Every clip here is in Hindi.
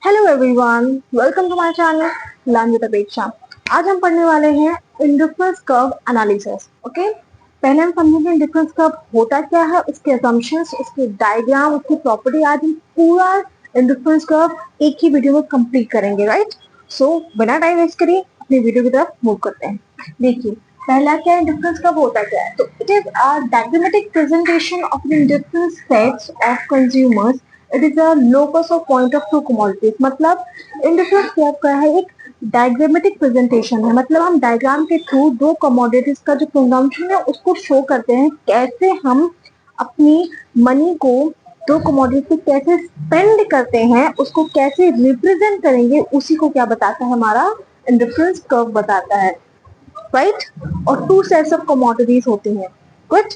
Hello everyone, welcome to my channel learn with Apeksha. आज हम पढ़ने वाले हैं इंडिफरेंस कर्व एनालिसिस। ओके, पहले हम समझेंगे इंडिफरेंस कर्व होता क्या है, उसके असम्पशंस, उसके डायग्राम, उसकी प्रॉपर्टी, आज हम पूरा इंडिफरेंस कर्व एक ही वीडियो में कंप्लीट करेंगे। राइट, सो बिना टाइम वेस्ट करिए अपनी वीडियो की तरफ मूव करते हैं। देखिए, पहला क्या है, इंडिफरेंस कर्व होता क्या है। तो it is a diagrammatic presentation of indifference sets of consumers. It is a locus of point of to commodities. मतलब इंडिफरेंस कर्व का है एक डायग्रामेटिक प्रेजेंटेशन है। मतलब हम डायग्राम के थ्रू दो कमोडिटीज का जो कंजम्पशन है उसको शो करते हैं, कैसे हम अपनी मनी को दो कमोडिटीज पे कैसे स्पेंड करते हैं, उसको कैसे रिप्रेजेंट करेंगे, उसी को क्या बताता है, हमारा इंडिफरेंस कर्व बताता है। राइट, और टू सेट्स ऑफ कमोडिटीज होती हैं। गुड,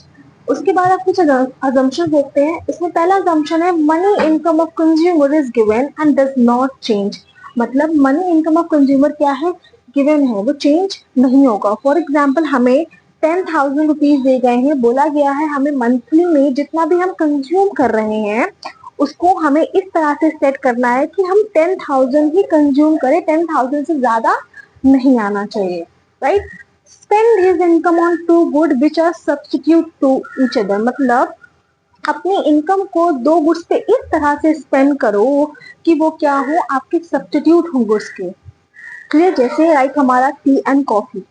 उसके बाद आप कुछ अजम्पशन देखते हैं। इसमें पहला अजम्पशन है money income of consumer is given and does not change. मतलब मनी इनकम ऑफ कंज्यूमर क्या है, गिवन है, वो चेंज नहीं होगा। फॉर एग्जाम्पल, हमें 10,000 रुपीज दे गए हैं, बोला गया है हमें मंथली में जितना भी हम कंज्यूम कर रहे हैं उसको हमें इस तरह से सेट करना है कि हम 10,000 ही कंज्यूम करें, 10,000 से ज्यादा नहीं आना चाहिए। Right, spend his income on two good which are substitute to each other। मतलब अपनी इनकम को दो गुड्स पे इस तरह से स्पेंड करो कि वो क्या हो, आपके सब्स्टिट्यूट हो गुड्स के। क्लियर, जैसे लाइक हमारा टी एंड कॉफी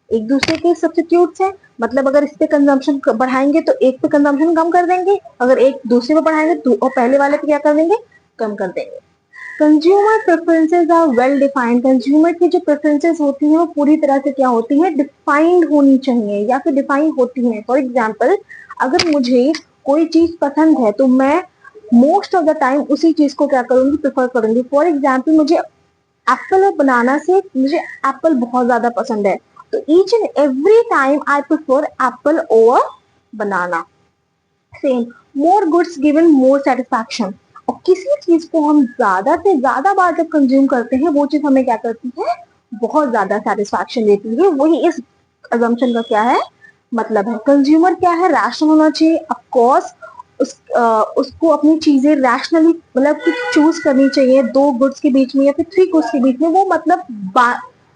एक दूसरे के सब्स्टिट्यूट्स हैं। मतलब अगर इस पे कंजम्पशन बढ़ाएंगे तो एक पे कंजम्पशन कम कर देंगे, अगर एक दूसरे पे बढ़ाएंगे तो और पहले वाले पे क्या कर देंगे, कम कर देंगे। Consumer preferences are well defined. Consumer की जो प्रेफरेंसेस होती हैं वो पूरी तरह से क्या होती है, डिफाइंड होनी चाहिए या फिर डिफाइन होती हैं। फॉर एग्जाम्पल, अगर मुझे कोई चीज पसंद है तो मैं मोस्ट ऑफ द टाइम उसी चीज को क्या करूंगी, प्रेफर करूंगी। फॉर एग्जाम्पल, मुझे एप्पल और बनाना से मुझे एप्पल बहुत ज्यादा पसंद है, तो each and every time I prefer Apple over banana. Same, more goods given more satisfaction. और किसी चीज को हम ज्यादा से ज्यादा बार जब कंज्यूम करते हैं वो चीज हमें क्या करती है, बहुत ज्यादा सेटिस्फैक्शन देती है। वही इस अजम्पशन का क्या है, मतलब है। कंज्यूमर क्या है, रैशनल होना चाहिए ऑफकोर्स। उसको अपनी चीजें रैशनली मतलब कि चूज करनी चाहिए दो गुड्स के बीच में या फिर थ्री गुड्स के बीच में। वो मतलब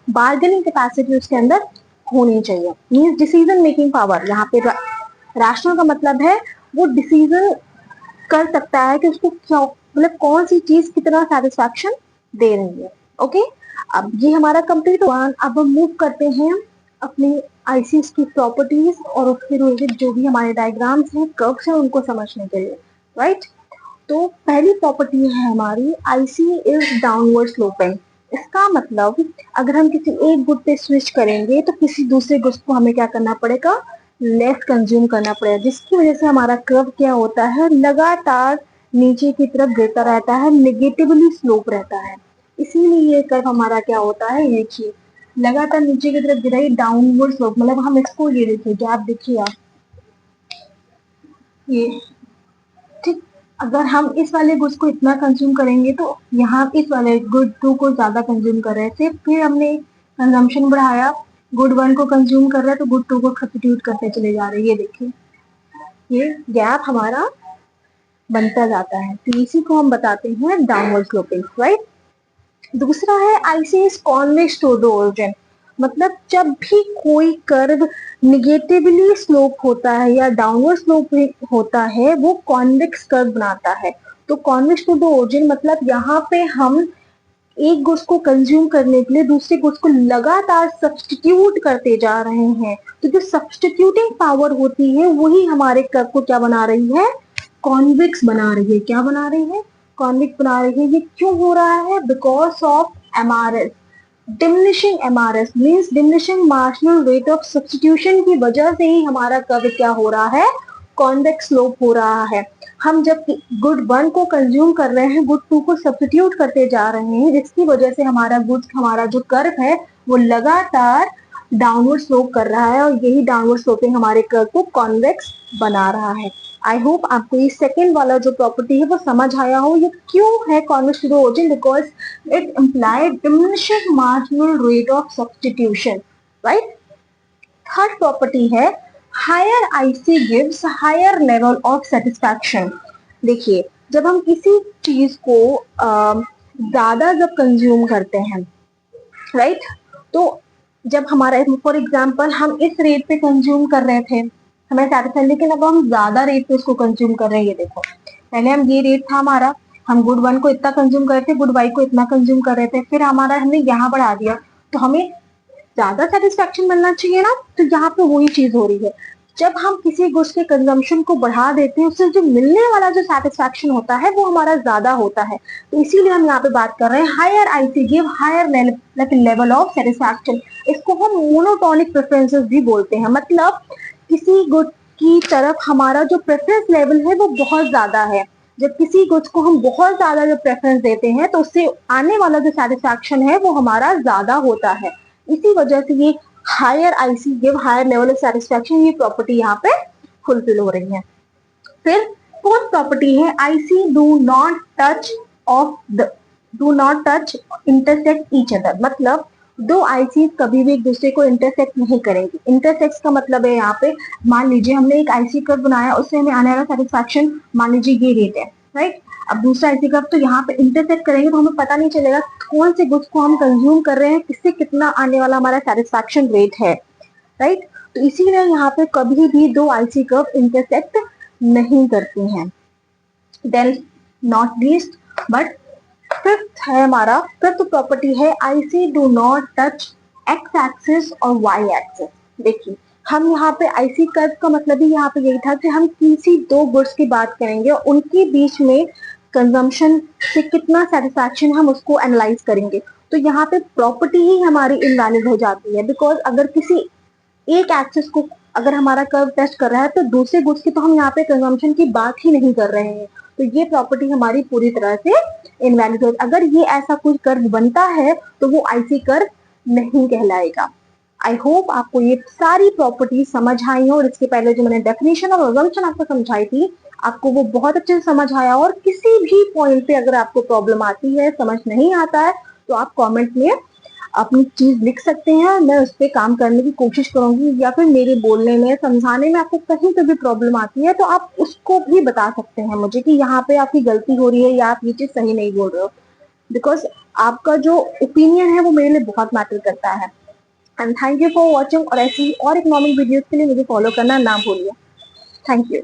बार्गेनिंग कैपेसिटी उसके अंदर होनी चाहिए। Means decision making power. यहाँ पे रैशनल का मतलब है वो डिसीजन कर सकता है कि उसको क्या मतलब कौन सी चीज कितना सेटिस्फैक्शन दे रही है। ओके, अब ये हमारा कंप्लीट हुआ। अब हम मूव करते हैं अपनी आईसीएस की प्रॉपर्टीज और उसके रिलेटेड जो भी हमारे डायग्राम्स हैं, कर्व्स हैं, उनको समझने के लिए। राइट, तो पहली प्रॉपर्टी है हमारी आईसी इज डाउनवर्ड स्लोपिंग। इसका मतलब अगर हम किसी एक गुड पे स्विच करेंगे तो किसी दूसरे गुड्स को हमें क्या करना पड़ेगा, लेस कंज्यूम करना पड़ेगा, जिसकी वजह से हमारा कर्व क्या होता है, लगातार नीचे की तरफ गिरता रहता है, नेगेटिवली स्लोप रहता है। इसीलिए ये कर्व हमारा क्या होता है, देखिए लगातार नीचे की तरफ गिरा, डाउनवर्ड स्लोप। मतलब हम इसको ये देखिए, गैप देखिए आप, ये ठीक। अगर हम इस वाले गुड्स को इतना कंज्यूम करेंगे तो यहाँ इस वाले गुड टू को ज्यादा कंज्यूम कर रहे थे, फिर हमने कंजम्पशन बढ़ाया, गुड वन को कंज्यूम कर रहे हैं तो गुड टू को सब्स्टिट्यूट करते चले जा रहे हैं। ये देखिए, ये गैप हमारा बनता जाता है, तो इसी को हम बताते हैं डाउनवर्ड स्लोपिंग। राइट, दूसरा है ICs convex to the origin. मतलब जब भी कोई कर्व निगेटिवली स्लोप होता है या डाउनवर्ड स्लोप होता है वो कॉन्वेक्स कर्व बनाता है। तो कॉन्वेक्स टू द ओरिजिन मतलब यहाँ पे हम एक गुड्स को कंज्यूम करने के लिए दूसरे गुड्स को लगातार सब्स्टिट्यूट करते जा रहे हैं। तो जो सब्स्टिट्यूटिंग पावर होती है वही हमारे कर्व को क्या बना रही है, कॉन्वेक्स बना रही है। क्या बना रही है, कॉन्वेक्स बना रही है। ये क्यों हो रहा है, because of MRS, diminishing MRS means diminishing marginal rate of substitution की वजह से ही हमारा कर्व क्या हो रहा है, कॉन्वेक्स स्लोप हो रहा है। हम जब गुड वन को कंज्यूम कर रहे हैं, गुड टू को सब्स्टिट्यूट करते जा रहे हैं, जिसकी वजह से हमारा जो कर्व है वो लगातार डाउनवर्ड स्लोप कर रहा है, और यही डाउनवर्ड स्लोपिंग हमारे कर्व को कॉन्वेक्स बना रहा है। आई होप आपको ये सेकेंड वाला जो प्रॉपर्टी है वो समझ आया हो। ये क्यों है convex to the origin, because it imply diminishing marginal rate of substitution. Right, third property है higher IC gives higher level of satisfaction. देखिए, जब हम किसी चीज को ज्यादा जब कंज्यूम करते हैं, राइट, तो जब हमारा फॉर एग्जाम्पल हम इस रेट पे कंज्यूम कर रहे थे, हमें सेटिस्फाई, लेकिन अब हम ज्यादा रेट पे उसको कंज्यूम कर रहे हैं। ये देखो, पहले हम ये रेट था हमारा, हम गुड वन को इतना कंज्यूम कर रहे थे, गुड वाई को इतना कंज्यूम कर रहे थे, फिर हमारा हमने यहाँ बढ़ा दिया, तो हमें ज्यादा सेटिस्फेक्शन मिलना चाहिए ना, तो यहाँ पे वही चीज हो रही है। जब हम किसी गुड्स के कंजम्पशन को बढ़ा देते हैं, उससे जो मिलने वाला जो सेटिस्फेक्शन होता है वो हमारा ज्यादा होता है। तो इसीलिए हम यहाँ पे बात कर रहे हैं higher IC give higher level of satisfaction. इसको हम मोनोटोनिक प्रेफरेंसेस भी बोलते हैं, मतलब किसी गुड की तरफ हमारा जो प्रेफरेंस लेवल है वो बहुत ज्यादा है। जब किसी गुड्स को हम बहुत ज्यादा जो प्रेफरेंस देते हैं तो उससे आने वाला जो सेटिस्फेक्शन है वो हमारा ज्यादा होता है। इसी वजह से ये higher IC give higher level of satisfaction, ये प्रॉपर्टी यहाँ पे फुलफिल हो रही है। फिर फोर्थ प्रॉपर्टी है IC do not touch intersect each other, मतलब दो आईसी कभी भी एक दूसरे को इंटरसेक्ट नहीं करेंगे। इंटरसेक्ट का मतलब है यहाँ पे, मान लीजिए हमने एक आईसी कर्व बनाया, उससे हमें आने वाला सेटिस्फेक्शन मान लीजिए ये रेट है, राइट। अब दूसरा आईसी कर्व, तो यहाँ पे इंटरसेक्ट करेंगे तो हमें पता नहीं चलेगा कौन से गुड्स को हम कंज्यूम कर रहे हैं, किससे कितना आने वाला हमारा सेटिस्फेक्शन रेट है, राइट। तो इसीलिए यहाँ पे कभी भी दो आईसी कर्व इंटरसेक्ट नहीं करती हैं। Then not least but fifth है हमारा, फिफ्थ प्रॉपर्टी है IC do not touch X axis और वाई एक्सिस। देखिए, हम यहाँ पे आईसी कर्व का मतलब ही यहाँ पे यही था कि हम किसी दो गुड्स की बात करेंगे और उनके बीच में कंजम्पशन से कितना सेटिस्फैक्शन हम उसको एनालाइज करेंगे। तो यहाँ पे प्रॉपर्टी ही हमारी इनवैलिड हो जाती है, बिकॉज अगर किसी एक एक्सिस को अगर हमारा कर्व टेस्ट कर रहा है तो दूसरे गुड्स की तो हम यहाँ पे कंजम्पशन की बात ही नहीं कर रहे हैं, तो ये प्रॉपर्टी हमारी पूरी तरह से इनवैलिड हो। अगर ये ऐसा कोई कर्व बनता है तो वो आईसी कर्व नहीं कहलाएगा। आई होप आपको ये सारी प्रॉपर्टी समझ आई हो, और इसके पहले जो मैंने डेफिनेशन और अजम्पशन आपको समझाई थी, आपको वो बहुत अच्छे से समझ आया। और किसी भी पॉइंट पे अगर आपको प्रॉब्लम आती है, समझ नहीं आता है, तो आप कमेंट में अपनी चीज लिख सकते हैं, मैं उस पर काम करने की कोशिश करूंगी। या फिर मेरे बोलने में, समझाने में आपको कहीं पे भी प्रॉब्लम आती है तो आप उसको भी बता सकते हैं मुझे कि यहाँ पे आपकी गलती हो रही है या आप ये चीज सही नहीं बोल रहे हो, बिकॉज आपका जो ओपिनियन है वो मेरे लिए बहुत मैटर करता है। And thank you for watching, और ऐसी और इकोनॉमिक वीडियोस के लिए मुझे फॉलो करना ना भूलिए। Thank you.